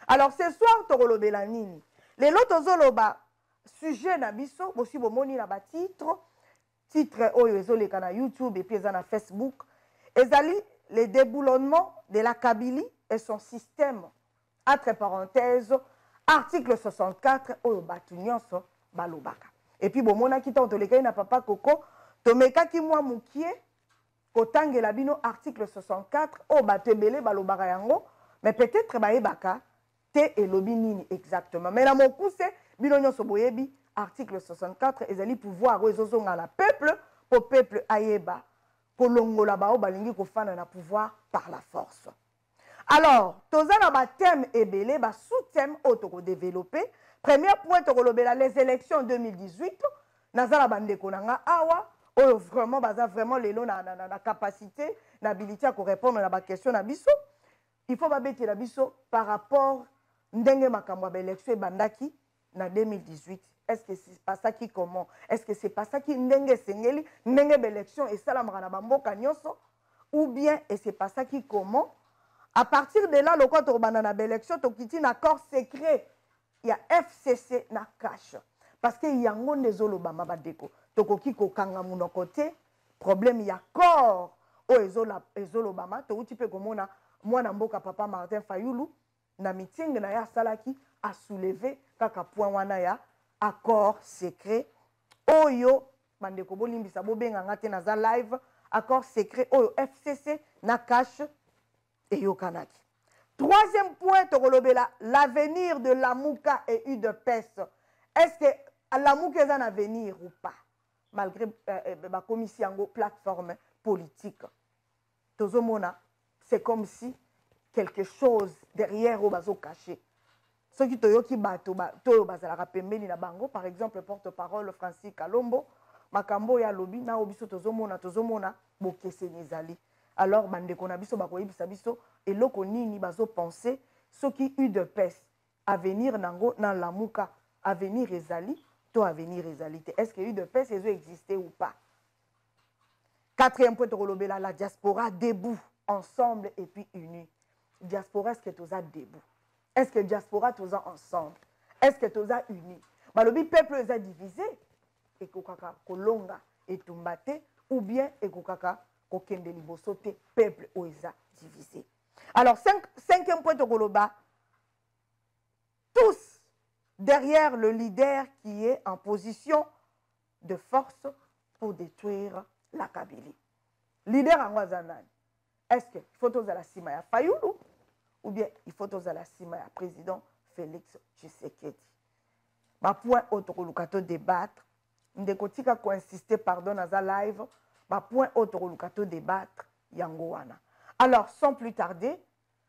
Alors ce soir tokolobela nini lelo tozoloba sujet na biso bosi bomoni na ba titre oyo ezoleka na YouTube et puis eza na Facebook ezali le déboulonnement de la Kabylie et son système entre parenthèses article 64 oyo batu nyonso balobaka et puis bomona kita otoleka na papa Coco tomeka ki mwa mukie kotangela bino article 64 oyo batu ebele balobaka yango mais peut-être bayebaka te elobi nini exactement mais na mokuse bino nyonso boyebi article 64 ezali pouvoir oyo ezozonga na peuple po peuple ayeba kolongola bao balingi kofana na pouvoir par la force. Alors toza na ba thème ebele ba sous-thème oyo tokodévelopper. Premier point tokolobela les élections 2018 nazala bandeko nanga awa oyo vraiment baza vraiment lelo na capacité na habilité à répondre na ba question na biso. Il faut babete la biso par rapport ndenge makambo ba élection bandaki na 2018. Est-ce que c'est pas ça qui comment? Est-ce que c'est pas ça qui ndenge sengeli ndenge élection et ça la mara bamboka nyonso ou bien et c'est pas ça qui comment? À partir de là le quoi to banana élection to kiti na accord secret. Il y a FCC na cash parce que yango ndezolo bama badeko tokoki ko kanga muno côté problème il y a corps o ezolo bama to uti pe komona mwana mboka papa Martin Fayulu na meeting na ya salaki a soulever kaka point wana ya accord secret oyo bandeko bolimbisa bobenga ngate na za live accord secret oyo FCC na cash et yokanaki. Troisième point tokolobela l'avenir de Lamuka et UDPS. Est-ce que Lamuka est un avenir ou pas malgré la commission plateforme politique. Tozomona c'est comme si quelque chose derrière au bazo caché. Ceux qui toyoki bato toyo bazala pembeni na bango par exemple porte-parole Francis Kalombo makambo ya lobi na obiso tozomona bokese nizali. Alors bandeko na biso bakoyebisa biso eloko nini bazo penser ceux qui UDPS avenir nango na Lamuka avenir ezali to avenir ezalité. Est-ce que UDPS ezo exister ou pas? Quatrième point tokolobela la diaspora debout ensemble et puis unis. Diaspora est-ce que toza debout? Est-ce que diaspora toza ensemble? Est-ce que toza unis? Balobi peuple eza divisé et kokaka kolonga et tumbate ou bien et kokaka kokende liboso te peuple oza divisé. Alors cinquième point tokoloba tous derrière le leader qui est en position de force pour détruire la Kabylie. Leader en Wazanani. Est-ce que il faut tous à la cima ya Fayulu ou bien il faut tous à la cima ya président Félix Tshisekedi? Ma point autokolukato débattre, ndekotika ko insister pardon na za live, ma point autokolukato débattre yango wana. Alors sans plus tarder,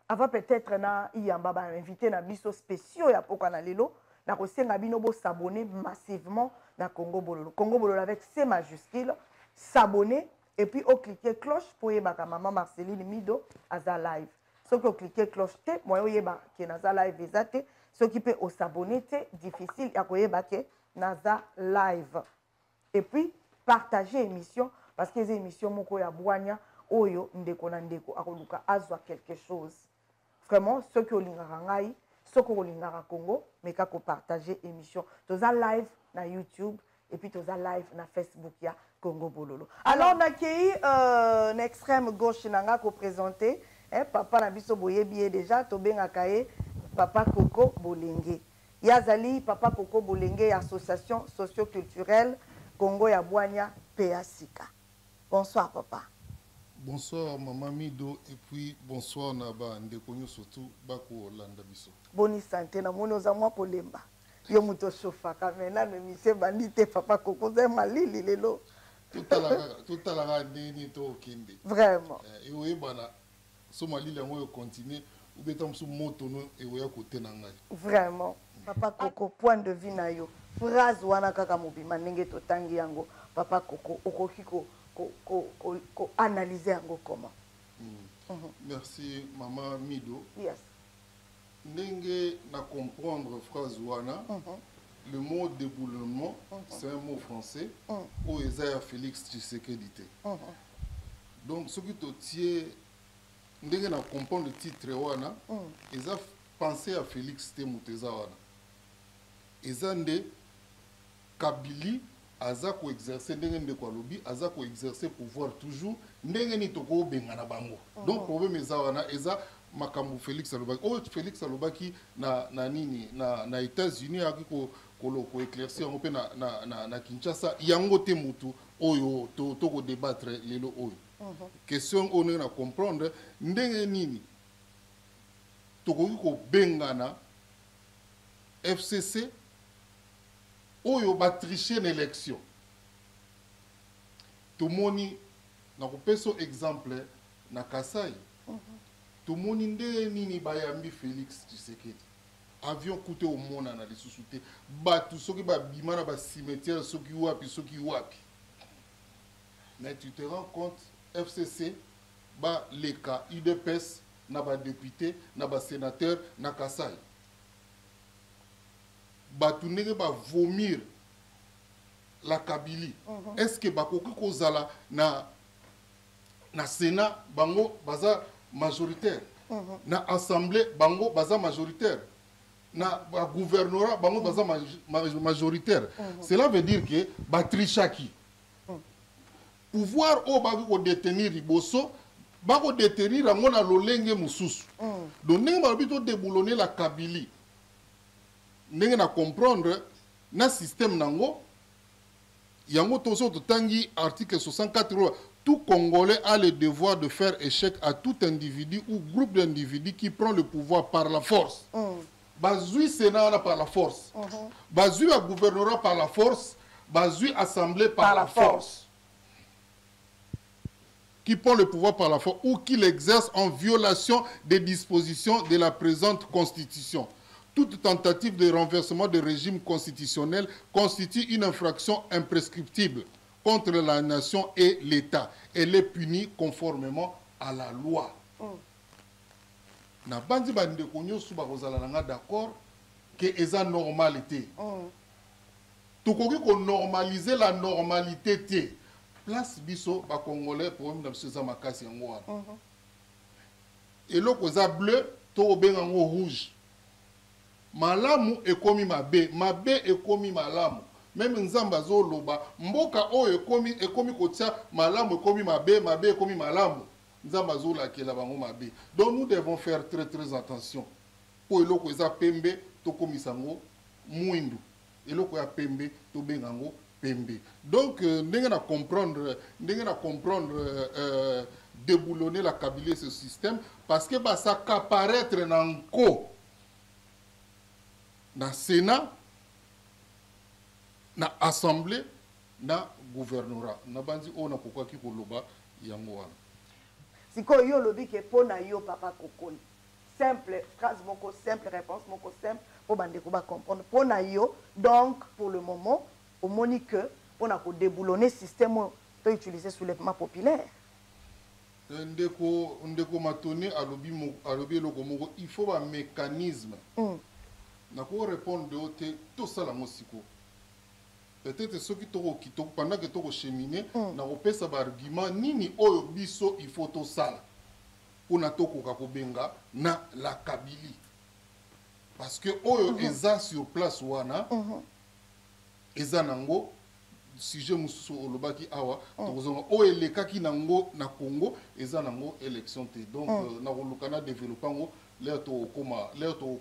avant peut-être na iyamba ba invité na biso spéciaux ya poka na lelo, na kosenga bino bo s'abonner massivement na Congo Bololo. Congo Bololo avec C majuscule, s'abonner et puis au cliquer cloche pour yeba maman Marceline Mido à za live. Ceux qui ont cliqué cloche te, moi yeba qui na za live ezate, ceux qui peut au s'abonner te difficile ya koyeba ke na za live. Et puis partager émission parce que les émissions moko ya bwanya oyo ndeko na ndeko akoluka azwa quelque chose. Vraiment ceux qui olingaka ngai, ceux qui olingaka Congo, mais kako partager émission. Toza live na YouTube et puis toza live na Facebook ya Congo Bololo. Alors on a accueilli l'extrême gauche nanga ko présenter papa na biso boyebi déjà tobenga kae papa Coco Bolenge. Yazali papa Coco Bolenge association socio-culturelle Congo ya Bwanya PASICA. Bonsoir papa. Bonsoir maman Mido et puis bonsoir Naba Ndekonyo surtout bako Landa biso. Boni santé na mono za mwa kolemba. Yo muto chofa kamena me mise bandite papa Coco za malili lelo. Tout à la nini to kinde. Vraiment. Et oui bana so malili yango yo continuer ou betam so moto no e oya côté na ngai. Vraiment. Papa Coco point de vue na yo. Phrase wana kaka mobima ndenge to tangi yango papa Coco okoki ko analyser yango comment. Merci maman Mido. Yes. Ndenge na comprendre phrase wana. Le mot déboulement, c'est un mot français où Isaiah Félix Tshisekedi. Donc ce qui te tient, ndenge na comprendre le titre wana, pensez à Félix Temuteza wana. Ezande Kabili aza ko exercer ndenge ndeko alobi aza ko exercer pouvoir toujours ndenge ni toko bengana bango. Donc problème eza wana eza makambo Félix alobaki. Oh Félix alobaki na nini na États-Unis aki ko éclaircir on peut na Kinshasa yango te mutu oyo to ko débattre lelo oyo. Question on na comprendre ndenge nini toko ko bengana FCC oyo ba tricher l'élection. Tomoni na kopeso exemple na Kasai. Tomoni nde nini bayambi Félix Tshisekedi. Avion coûté au monde na lisusu te. Batu soki ba bimana ba cimetière soki wapi. Mais tu te rends compte FCC ba leka UDPS na ba député na ba sénateur na Kasai. Batu ndenge ba vomir la Kabylie. Est-ce que bakoki kozala na Sénat bango baza majoritaire, na Assemblée bango baza majoritaire, na gouvernorat bango baza majoritaire. Cela veut dire que ba trichaki pouvoir o bako ko détenir riboso bako détenir rango na lolenge mususu. Donc ndenge ba bito déboulonner la Kabylie. Ndenge na comprendre na système nango yango tozo totangi article 64 tout Congolais a le devoir de faire échec à tout individu ou groupe d'individus qui prend le pouvoir par la force. Bazui Sénat par la force. Bazui à gouvernorat par la force. Bazui Assemblée par la force. Qui prend le pouvoir par la force ou qui l'exerce en violation des dispositions de la présente Constitution. Toute tentative de renversement du régime constitutionnel constitue une infraction imprescriptible contre la nation et l'État. Elle est punie conformément à la loi. Na bandi bande konyo suba kozala nga d'accord que eza normalité. Tokoki ko normaliser la normalité té. Place biso ba congolais problème na biso za makasi yango wana. Et lo koza bleu to benga ngo rouge. Malamu ekomi mabe, mabe ekomi malamu. Même nzamba zo loba, mboka oyo ekomi kotia malamu ekomi mabe, mabe ekomi malamu. Nzamba zo la kela bango mabe. Donc nous devons faire très très attention. Po eloko eza pembe to komisango mwindu. Eloko ya pembe to bengango pembe. Donc ndenge na comprendre déboulonner la Kabylie ce système parce que bah ça qu'apparaître nanko na Sénat, na Assemblée, na gouvernorat. Na bandi on a pourquoi qui koloba yango wana. Siko yo lobi ke pona yo papa kokoli. Simple phrase moko simple réponse moko simple pour bande ko ba comprendre pona yo donc pour le moment au monique on a ko déboulonner système to utiliser soulèvement populaire. Ndeko matoni alobi loko moko il faut un mécanisme. Na ko répondre de tout ça la mosiko. Peut-être ceux qui pendant que tu cheminer na opesa ba argument nini oyo biso il faut to sala. Pona to ko benga na la Kabylie. Parce que oyo eza sur place wana eza nango sujet mususu olobaki awa tozonga oyo elekaki nango na Congo eza nango élection te. Donc na kolukana développer ngo l'air to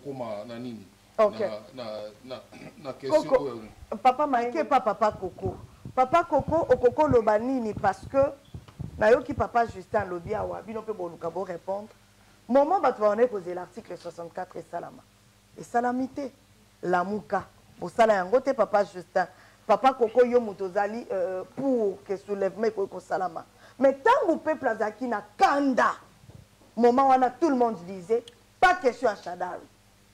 koma na nini. Okay. Na question Coco, papa Maïke pas papa Coco. Papa Coco au Coco lobanini parce que na yo ki papa Justin lobi awa bino pe boluka bo répondre. Moment ba on est posé l'article 64 et salama. Et salamité la muka. Au sala yango te papa Justin. Papa Coco yo mutozali pour que soulèvement ko salama. Mais tant au peuple azaki na kanda. Moment wana tout le monde disait pas question à Chadari.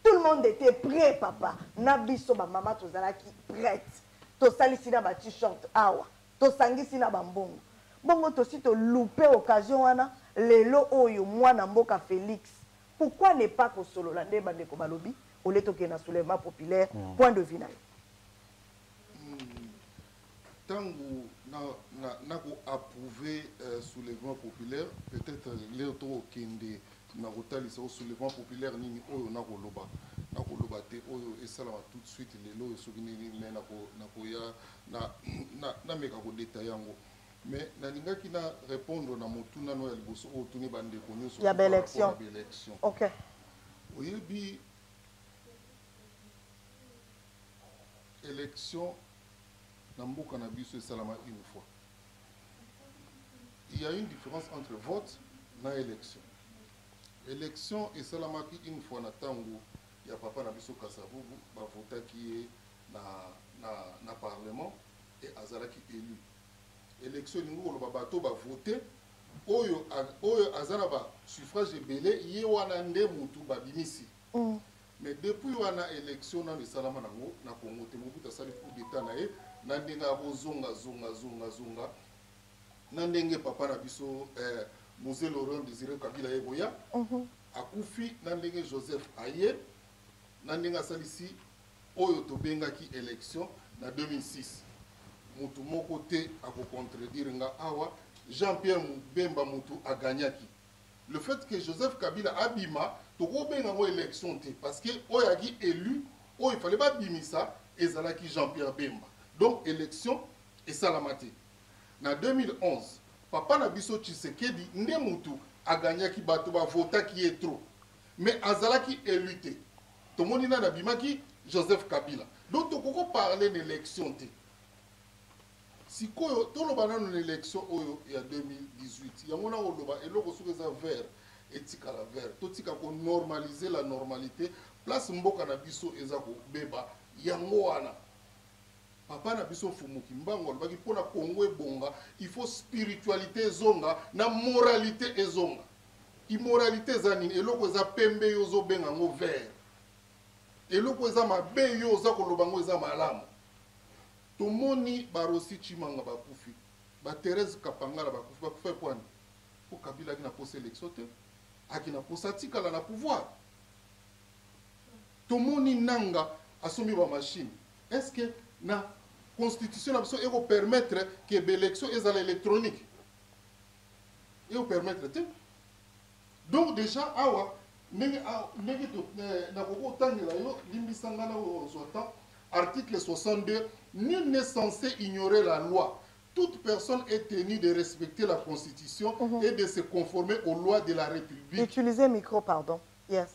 Tout le monde était prêt, papa. Nabiso ba maman tozalaki prête. To salisi na ba t-shirt awa. To sangisi na bambongo. Bongo to si to loupé occasion wana lelo oyo mwana mboka Félix. Pourquoi ne pas ko solo la ndé bande ko balobi au leto ke na soulèvement populaire point de vue na. Tango na ko approuver soulèvement populaire peut-être les auto kende na kotalisa au soulèvement populaire nini oyo na koloba te oyo esalama tout de suite lelo soki nini me na koya na meka kodeta yango mais nalingaki na répondre na motuna no ya liboso oyo tuni bandeko nyonso ya baélection. OK. Oyebi élection na mboka na biso esalama une fois. Il y a une différence entre vote na élection. Élection esalamaki une fois na tango ya papa na biso Kasavubu ba votaki na parlement et azalaki élu. Élection ningo lo bato ba voter oyo azana ba suffrage ebele ye wana nde mutu ba bimisi. Mais depuis wana élection na esalama nango na Congo te Mobutu asali coup d'état na ye na ndenga zonga na ndenge papa na biso Mosé Laurent Désiré Kabila Eboya akufi na ndenge Joseph Aye na ndenge asalisi oyo tobengaki élection na 2006 mutu moko te akocontredire nga awa Jean-Pierre Bemba mutu aganyaki. Le fait que Joseph Kabila abima tokobenga ngo élection te parce que oyaki élu il fallait pas bimisa ezalaki Jean-Pierre Bemba. Donc élection esalamate. Na 2011 papa na biso Tshisekedi nde mutu aganyaki bato ba votaki trop mais azalaki élu te tomoni na bimaki Joseph Kabila. Donc tokoko parler d'élection te sikoyo toloba na élection oyo ya 2018 yango na oloba eloko soki eza vert etika la vert totika ko normaliser la normalité place mboka na biso eza ko beba yango wana papa na biso fumuki mbango lobaki pona Congo ebonga il faut spiritualité zonga na moralité ezonga immoralité za nini eloko eza pembe yo zo benga ngo vert eloko eza mabe yo za koloba ngo eza malamu tomoni barosi Chimanga bakufi ba Thérèse Kapangala bakufi kwani po Kabila kina posa élection te akina posa tikala na pouvoir tomoni nanga asombi ba machine est-ce que na constitution na biso eko permettre que l'élection ezala électronique eko permettre te donc déjà awa ndenge na koko tangela yo limbisanga na osotan article 62 nul n'est censé ignorer la loi. Toute personne est tenue de respecter la Constitution et de se conformer aux lois de la République. Utilisez micro, pardon. Yes.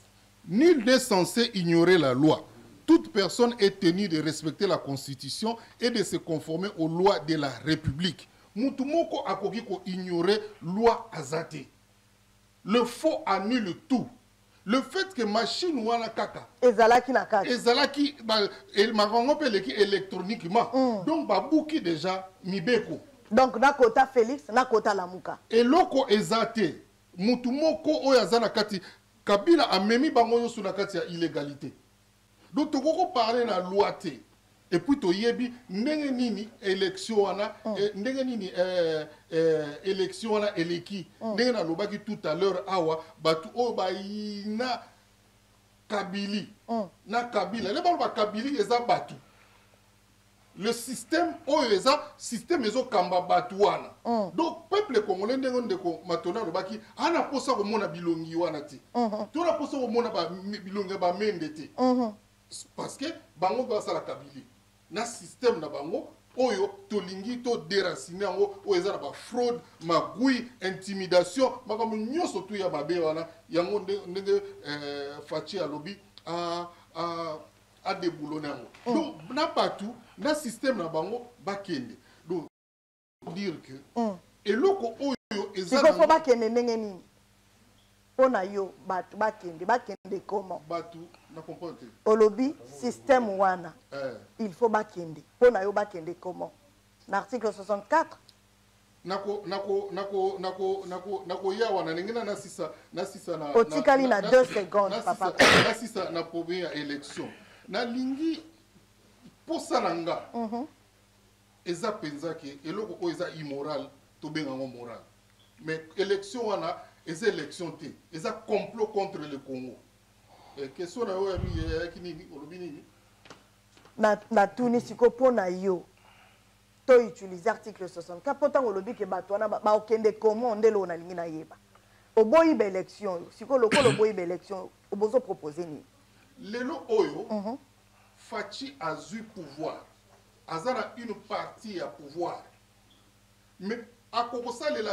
Nul n'est censé ignorer la loi. Toute personne est tenue de respecter la Constitution et de se conformer aux lois de la République. Mutumoko akoki ko ignorer loi azate. Le faux annule tout. Le fait que machine wana kaka ezalaki na kaka ezalaki el marango peleki électroniquement donc babuki déjà mibeko donc na kota Félix na kota Lamuka eloko ezate mutu moko oyo azana kati Kabila amemi bango yosu na kati ya illégalité donc tokoko parler na loi te et puis toyebi ndenge nini élection wana ndenge nini élection wana eleki ndenge na lobaki tout à l'heure awa batu o baina Kabili na Kabila le ba Kabili eza batu le système oyo eza système ezo kamba batu wana donc peuple congolais ndenge ndeko matona lobaki ana posa ko mona bilongi wana te to na posa ko mona ba bilongi ba mende te parce que bango ba sala Kabili na système na bango oyo tolingi to déraciner yango oyo eza na ba fraude magui intimidation makambo nyonso tu ya mabe wana yango ndenge Fachi alobi a déboulonné yango donc na partout na système na bango bakende donc dire que eloko oyo eza na bakende ndenge nini pona yo batu bakende comment batu na comprendre olobi système wana il faut bakende pona yo bakende comment l'article 64 nako ya wana ningina na sisa na otikali na 2 secondes papa na sisa na première élection na lingi posa nanga eza penza ke eloko ko eza immoral to benga ngo moral mais élection wana eza élection te eza complot contre le Congo question na yo ya kinini olobi nini na tuni siko pona yo to utiliser article 64 pourtant olobi ke bato wana ba okende comment ndelo na lingi na yeba oboyi ba élection siko lokolo oboyi ba élection obozo proposer ni lelo oyo Fachi a eu pouvoir azana une partie à pouvoir mais à ça le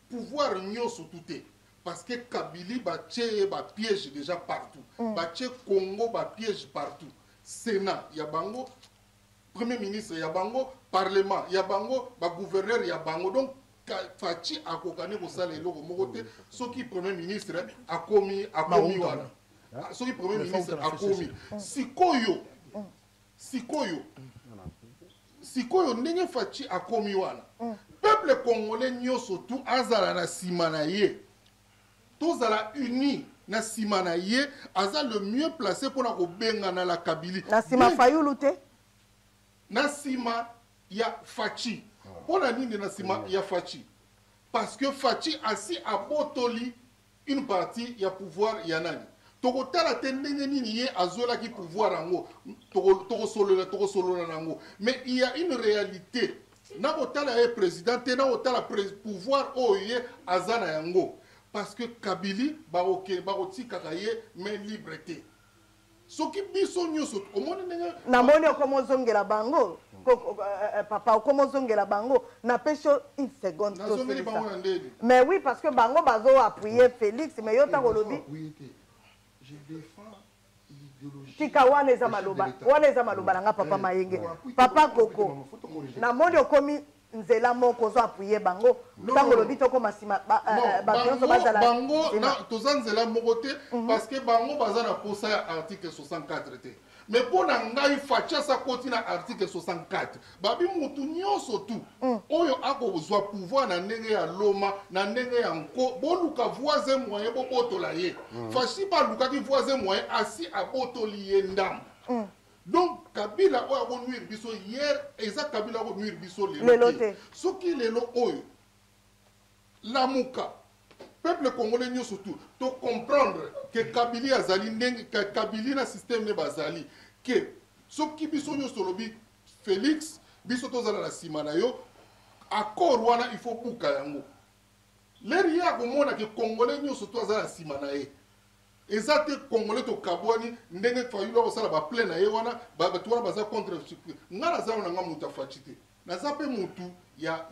pouvoir nyonso touté parce que Kabili ba piège déjà partout ba Congo ba piège partout Sénat ya bango premier ministre ya bango parlement ya bango ba gouverneur ya bango donc Fachi a kokane ko sala eloko moko te soki premier ministre a komi wana soki premier ministre a komi sikoyo ndenge Fachi a komi wana peuple congolais nyonso tout azala na sima na ye tozala uni na sima na ye aza le mieux placé pour na kobenga na la Kabili na sima Fayulu te na sima ya Fachi pona nini na sima ya Fachi parce que Fachi asi abotoli une partie ya pouvoir ya nani tokotala te ndenge nini ye azolaki pouvoir yango tokosolola nango mais il y a une réalité na kotala ye président te na kotala pouvoir oyo ye aza na yango parce que Kabili bakotikaka ye mais liberté soki biso nyonso omoni ndenge namoni okomozongela bango papa okomozongela bango na pecho une seconde mais oui parce que bango bazo appuyer Félix mais yo ta kolobi je défends l'idéologie tika wana eza maloba nanga papa Mayenge papa Koko namoni okomi nzela moko zo appuyer bango tango lobi toko masima bango bango toza nzela moko te parce que bango baza na posa ya article 64 te mais pona ngai Fachi sa koti na article 64 babi mutu nyonso tu oyo akozwa pouvoir na ndenge ya loma na ndenge ya nko boluka voisin moyen bobotola ye Fachi balukaki voisin moyen asi abotoli ye ndambo donc Kabila oyo akonuire biso hier eza Kabila akonuire biso lelo te soki lelo oyo lamuka peuple congolais nyonso surtout to comprendre que Kabili azali ndenge Kabili na système ne bazali que soki biso nyonso lobi Félix biso tozala na sima na yo accord wana il faut buka yango leri ya komona que congolais nyonso to azala na sima na ye ezate congolais to kabwani ndenge Fayulu osala ba plein na ye wana bato wana baza contre ngana za na ngamuta Fachi te naza pe mutu ya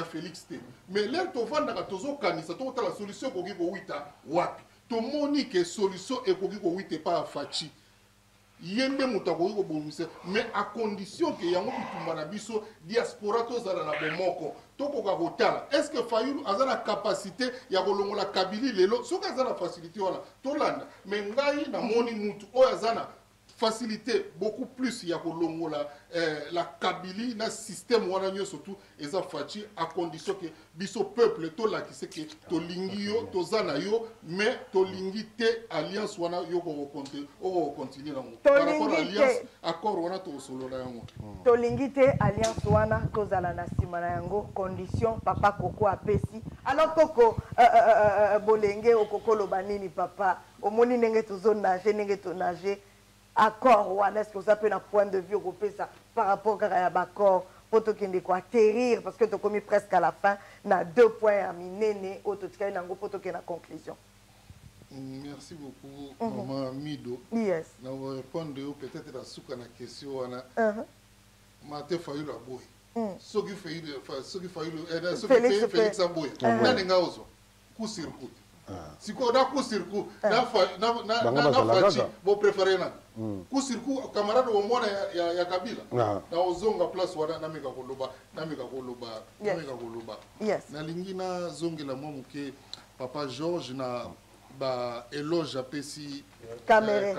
Félix te mais l'air to vanda ka tozo kanisa to la solution ko ko wita wapi to moni que solution e ko wite pa Fachi yende mutu ko bomise mais à condition que yango bitumba na biso diaspora to zala na bomoko to ko ka kotala est-ce que Fayulu azana capacité ya kolongola Kabili lelo soka azana facilité wana to landa mais ngai na moni mutu o azana facilité beaucoup plus ya kolongola la Kabili na système wana nyo surtout eza Fachi à condition que biso peuple to la kise que to lingi yo to zana yo mais to lingi te alliance wana yo ko continuer nango par rapport à alliance accord wana to solo la yango to lingi te alliance wana to zala na sima na yango condition papa Koko apesi alors Koko bolenge okokolo banini papa omoni ndenge tozo nager ndenge to nager accord wana est-ce que vous avez un point de vue européen par rapport à l'accord pour te atterrir parce que tu as commis presque à la fin na 2 points à miner au total nango pour te na conclusion. Merci beaucoup maman Mido. Yes. Na répondre peut-être la souka na question wana. Mate Fayulu aboy. Soki Fayulu Félix aboy. Na ninga ozo. Coup circuit. Si ko da coup circuit na Fachi bo préférer na. Coup circuit camarade au mona ya Kabila. Na ozonga place wana na meka koloba. Yes. Na lingi na zongela mo muke papa Georges na ba éloge apesi Camere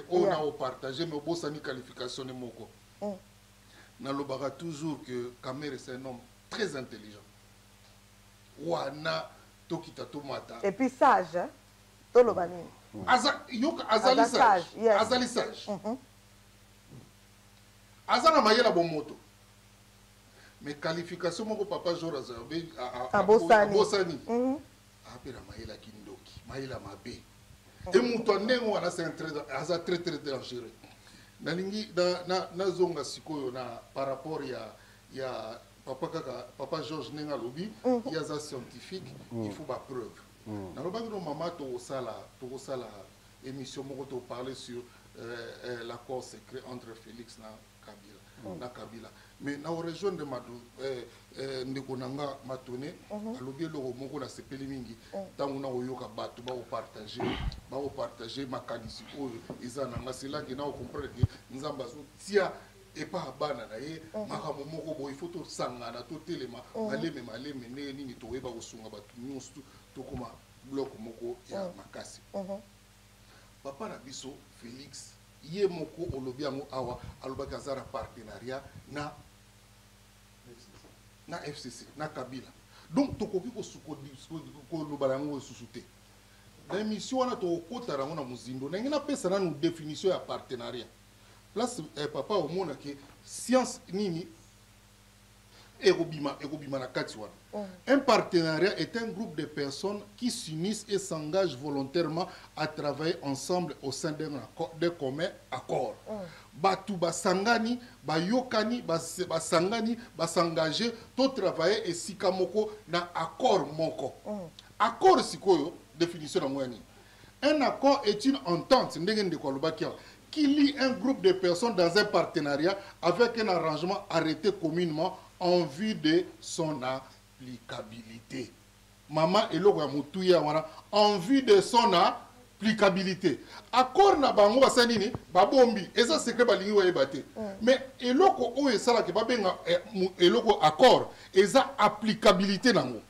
on a partagé mais bosani qualification moko. Na lobaka toujours que Camere c'est un homme très intelligent. Wana tokita tomata. Et puis sage hein. Tolobani. Azali sage. Azana mayela bon moto. Mais qualification moko papa Georges Abosani. Apela mayela kindoki, mayela mabe. Et muto ndenge wana c'est très dangereux. Nalingi na zonga sikoyo na par rapport ya papa Georges Nenga Lobi, il y a ça scientifique, il faut ba preuve. nalobaki no mama tokosala émission moko to parler sur l'accord secret entre Félix na Kabila mais na rejoindre ndeko nanga matone alobi eloko moko na sepeli mingi ntango na oyoka bato baopartage makanisi oyo eza nanga selaki na ocomprendre ke nzambe azotia epa bana na ye makambo moko boye il faut tosangana totelema maleme ndenge nini toyeba kosunga bato nyonso tokoma bloc moko ya makasi papa na biso Félix ye moko olobi yango awa alobaki aza na partenariat na FCC na Kabila donc tokoki koloba yango esusu te na émission wana tokokota yango na mozindo ndenge napesa nanu définition ya partenariat place papa omonake science nini ekobima na kati wana un partenariat est un groupe de personnes qui s'unissent et s'engagent volontairement à travailler ensemble au sein d'un commun accord. Batu basangani, bayokani, basangani, basangager, to travailler et sikamoko na accord moko. Accord sikoyo, définition na moyani. Un accord est une entente, qui lie un groupe de personnes dans un partenariat avec un arrangement arrêté communément en vue de son applicabilité. Maman eloko ya mutuya wana en vue de son applicabilité. Accord na bango basanini babombi eza secret balingi wa ebate. Mais eloko o esala ke babenga eloko accord eza applicabilité nango.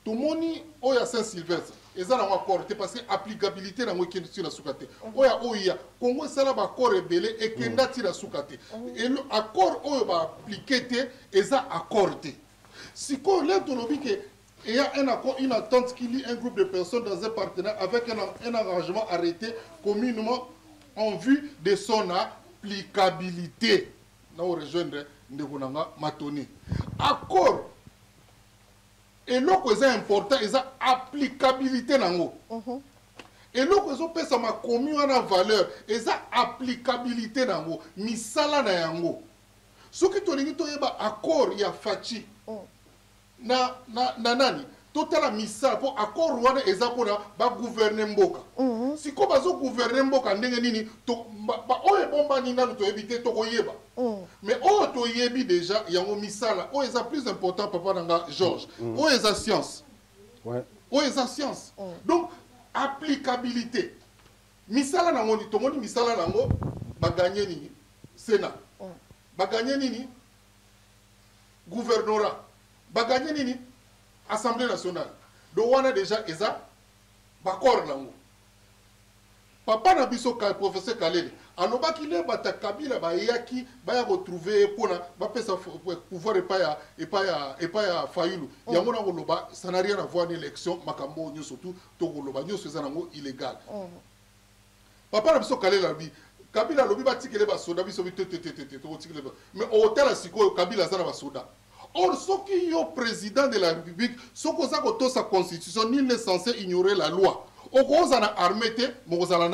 Tomoni oya Saint-Sylvestre eza na accord te parce que applicabilité nango ekendisi na sukate. Oya Congo esala ba accord ebele ekenda ti na sukate. Et le accord oyo ba appliquer te eza accord te. Si quoi il y a un accord, une attente qui lie un groupe de personnes dans un partenariat avec un arrangement arrêté communément en vue de son applicabilité. Nous rejoindre Ndegonanga Matoni. Accord. Et l'autre est important, c'est l'applicabilité. Et l'autre est ma commune en valeur, c'est l'applicabilité. Misala na yango. Ce qui est accord, il y a fachi. Na nani totala misala po accord wana eza kona ba gouverner mboka siko bazo gouverner mboka ndenge nini to ba oye bomba ni nanu to éviter to koyeba mais o to yebi déjà yango misala o eza plus important papa nanga Georges o eza science o eza science donc applicabilité misala nango ni to moni misala nango ba gagner nini Sénat ba gagner nini gouvernorat bagagné nini Assemblée nationale do wana déjà eza bakor nango papa na biso ka professeur Kalele alobaki le bata Kabila bayaki baya retrouver pona ba pesa pouvoir epa ya Fayulu yango na koloba ça n'a rien à voir l'élection makambo nyo surtout to koloba nyo eza nango illégal papa na biso Kalele abi Kabila lobi batikele ba soda biso to tikele mais au hôtel siko Kabila za na ba soda. Or, ce qui est président de la République, ce qui est sa constitution, nul n'est censé ignorer la loi. Au gros, on a armé, on a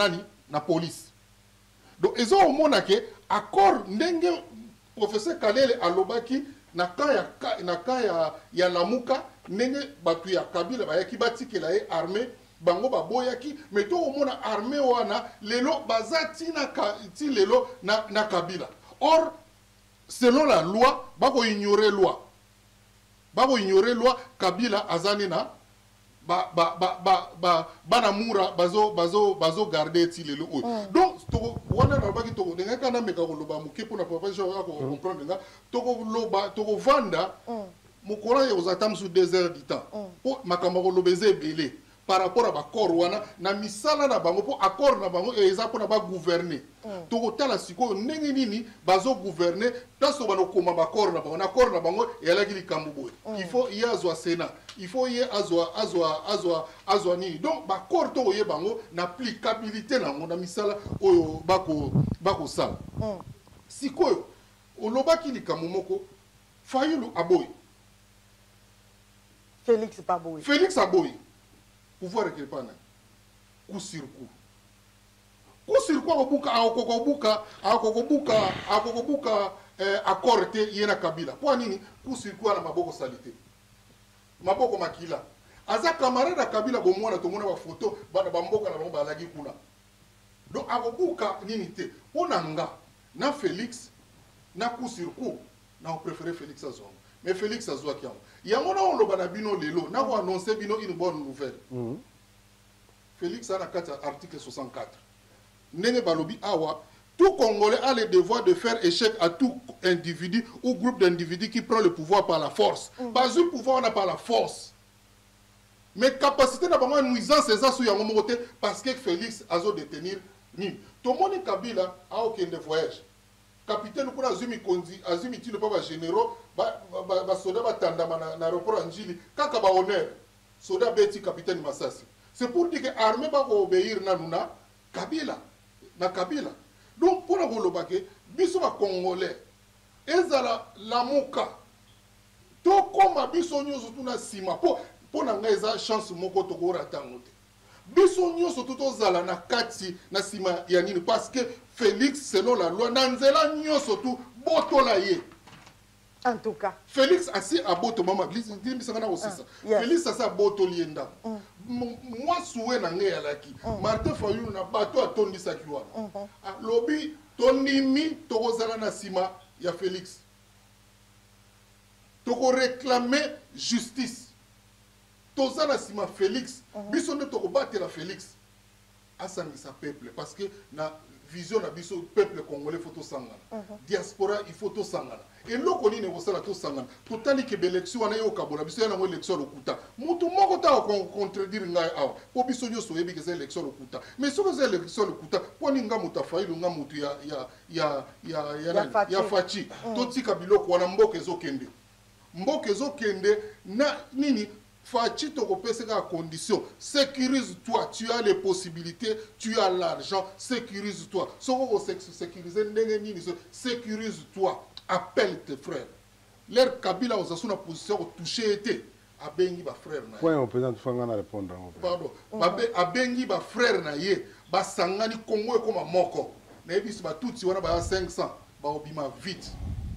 la police. Donc, ils ont au accord, n'enge professeur Kalele Alobaki, na ya Lamuka, n'enge batu ya Kabila, ba yaki bati ke la armé, bango ba boyaki, mais to au monde armé wana, lelo bazati ti lelo na Kabila. Or, selon la loi, bako ignorer loi. Bako ignorer loi, Kabila azanina banamura bazo garder ti lelo. Donc to wana na baki to denga kana meka ko loba muke pour na papa je comprendre nga to ko loba to ko vanda mukora ya uzatam sous 2 heures du temps. Po makamba ko lobeze belé par rapport à l'accord wana na misala na bango po accord na bango eza po na ba gouverner to kotala siko ndenge nini bazo gouverner taso bano koma ba accord na bango yala kili kambubo il faut y azwa Sénat il faut y azwa ni donc ba accord to ye bango na applicabilité na ngo na misala oyo bako sala siko oloba kili kamumoko Fayulu aboy Félix aboy pouvoir récupérer coup sur coup akokobuka accord te yena Kabila pour nini coup sur coup na maboko salité maboko makila aza camarade à Kabila bomona to mona ba photo bana bamboka na bango balagi kuna donc akobuka nini te onanga na Félix na coup sur coup na préféré Félix azonga mais Félix azwa kiango yango na on loba na bino lelo na ko annoncer bino une bonne nouvelle Félix a la carte article 64 ndenge balobi awa tout Congolais a le devoir de faire échec à tout individu ou groupe d'individus qui prend le pouvoir par la force. Pas un pouvoir, on a par la force. Mais capacité d'avoir une nuisance, c'est ça sur Yango Mokote, parce que Félix a détenir Nîmes. Tout le monde Kabila a aucun voyage. Capitaine, nous avons Azumi Kondi, Azumi Tino, pas généraux, soda batanda na l'aéroport Anjili, kaka ba honneur, soda beti capitaine Massasi. C'est pour dire que l'armée va obéir na Kabila, na Kabila. Donc, pour nous dire, biso ba Congolais, ezala lamuka. To koma biso nyoso tuna sima pour na ngeza chance moko to ko ratangote. Biso nyoso to zala na kati na sima ya nini parce que Félix selon la loi nanzela nyoso tu botola ye. En tout cas, Félix assis à boto mama bisanga aussi ça. Félix assis à boto lienda. Moi soué na nge alaki. Martin Fayulu na bato atondisa kiwa. Lobi tonimi tokozala na sima ya Félix. Toko réclamer justice. Tozala sima Félix. Biso ne toko battre Félix. Asangisa peuple parce que na vision na biso peuple congolais faut to sangana. Diaspora il faut to sangana. Et loko ni ne kosala to sangana. Totali ke élection wana yo kabona biso na mo élection lokuta. Mutu moko ta contredire ngai awa. Po biso nyoso yebi ke za élection lokuta. Mais so za élection lokuta, po ni nga muta failu nga mutu ya fachi. Totika biloko wana mboka ezokende. Mboka ezokende na nini Fachi te repèse à condition. Sécurise-toi. Tu as les possibilités, tu as l'argent. Sécurise-toi. Sécurise-toi. Appelle tes frères. Leur Kabila aux asuna position au toucher été. Abengi ba frère na. Point au président Fangana répondre. Pardon. Abengi ba frère na ye. Ba sangani Congo comme moko. Na ebisi ba tuti wana ba 500. Ba obima vite.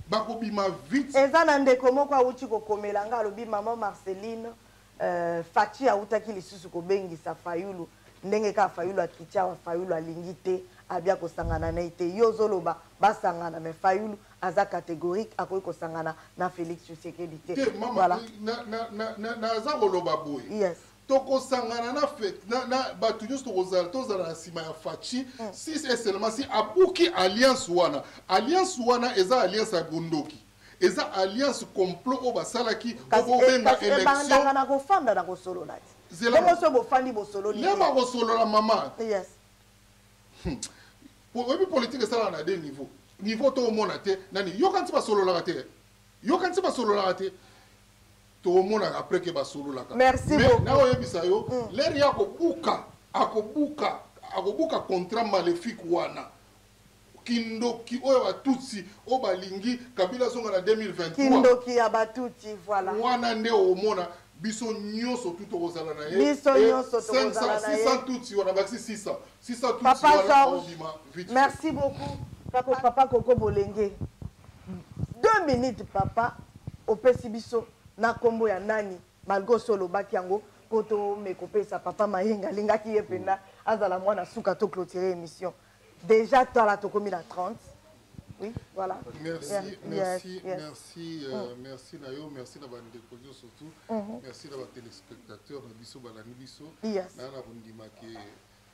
Ba obima vite. Ezana ndeko moko awuti kokomelanga lobi maman Marceline. Fachi autaki lisusu kobengisa Fayulu ndenge ka Fayulu akitia wa Fayulu alingite abia kosangana na ite yozoloba basangana me Fayulu aza catégorique akoyi kosangana na Félix Tshisekedi te voilà na aza koloba boye yes toko sangana na batu nyonso tozala na sima ya Fachi si et seulement si abuki alliance wana eza alliance ya Gondoki eza alliance complot o basalaki o benga élection na kofanda na kosolola ti bongo so bofandi bosololi le ba kosolola mama yes pour webi politique sala na deux niveau to mona te nani yokanti basolola te to mona après que basolola merci beaucoup na oyebisa yo l'air ya akobuka contrat maléfique wana Kindoki oyo batutsi o balingi Kabila zonga na 2023 Kindoki ya batutsi voilà wana nde omona biso nyonso tuto kozala na ye biso nyonso to kozala na ye 600 tutsi wana baxi 600 tutsi wana obima vite merci beaucoup papa Koko Bolenge 2 minutes papa opesi biso na kombo ya nani malgré solo baki yango poto mekopesa papa Mayenga lingaki ye penda azala mwana suka to clôturer émission. Déjà, tu as la tocomi la 30. Oui, voilà. Merci, merci, merci, merci Nayo, merci d'avoir découvert surtout. Merci d'avoir téléspectateurs, Nabiso Balanibiso. Yes. Nana Bundimaki,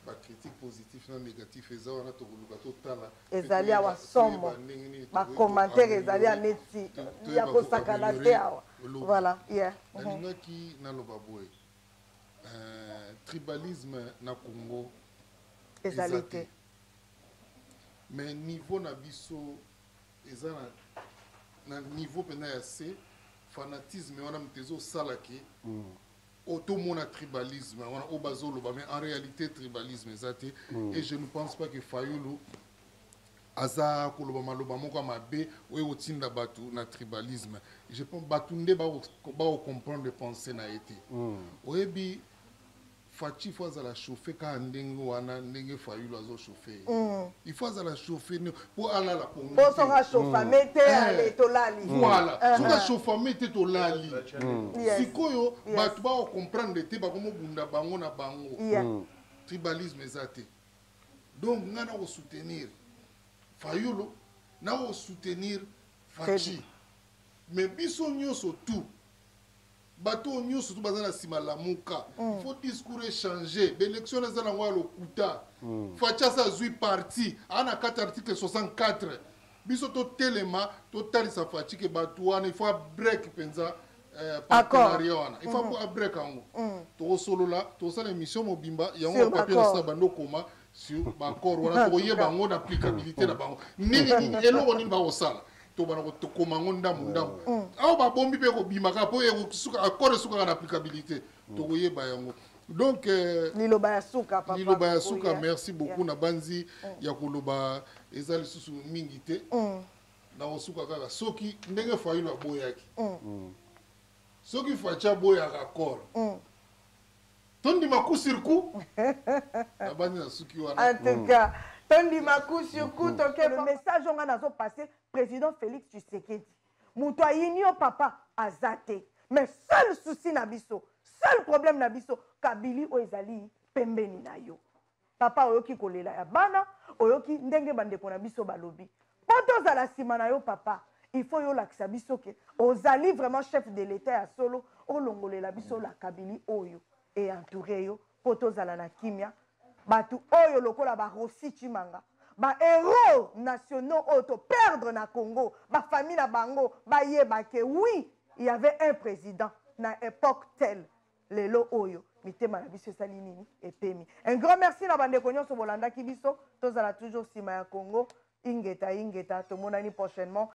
ma critique positive, non négative, et ça, on a tout le total. Et ça, il y a un sombre. Ma commentaire, et ça, il y a neti. Il y a un sacanate. Voilà, yeah. Nanaki Nalobaboué. Tribalisme na Congo. Ezalité. Mais niveau na biso eza na niveau pena ya C fanatisme wana mtezo salaki automona tribalisme wana obazolo mais en réalité tribalisme ezate et je ne pense pas que Fayulu aza koloba maloba moko mabe oyo otinda batu na tribalisme je pense batu nde ba comprendre le pensée na été oyebi Fachi, il faut la chauffer quand ndenge Fayulu azo chauffer. Il faut la chauffer pour aller à la communauté. Pour se chauffer, mettez à tolali. Voilà. Pour se chauffer, mettez tolali. Si koyo, tu vas comprendre te ba comme bunda bango na bango. Tribalisme ezate. Donc on a soutenir Fayulu, na soutenir Fachi. Mais biso nyoso tout. Bateau news surtout bazana sima la muka. Faut discours changer. L'élection les ana ngwa lokuta. Facha sa zui parti. Ana 4 article 64. Biso to telema to talisa fachi ke batuana il faut break penza partenariat. Il faut break ango. To solo là, to ça l'émission mobimba yango papier na bando koma sur bakor wana to yeba ngo d'applicabilité na bango. Ni eloko ni ba osala. To bana ko komango ndamu ndamu aw ba bombi pe ko bimaka po e suka accord suka na applicabilité to ko yeba yango donc liloba ya suka papa liloba ya suka merci beaucoup na banzi ya koloba ezali susu mingi te na osuka kaka soki ndenge Fayulu aboyaki soki facha boya accord tondi maku circuit na banzi na suki wana en tout cas tondi maku circuit le message on a passé président Félix Tshisekedi. Mouto yinio papa azate. Mais seul souci nabiso, seul problème nabiso, Kabili o ezali pembeni na yo. Papa oyoki kolela ya bana, oyoki ndenge bandeko nabiso balobi. Poto za la sima na yo papa, il faut yo lakisa biso ke ozali vraiment chef de l'état ya solo, o longolela biso la Kabili oyo et entouré yo, poto za la na kimia. Batu oyo lokola ba Rossi Chimanga. Ba héros nationaux auto perdre na Congo, ba famille na bango, ba yeba ke oui, il y avait un président na époque telle, lelo oyo, mitema na biso sali nini epemi. Un grand merci na bande konyo so bolanda ki biso, tozala toujours sima ya Congo, ingeta to monani prochainement.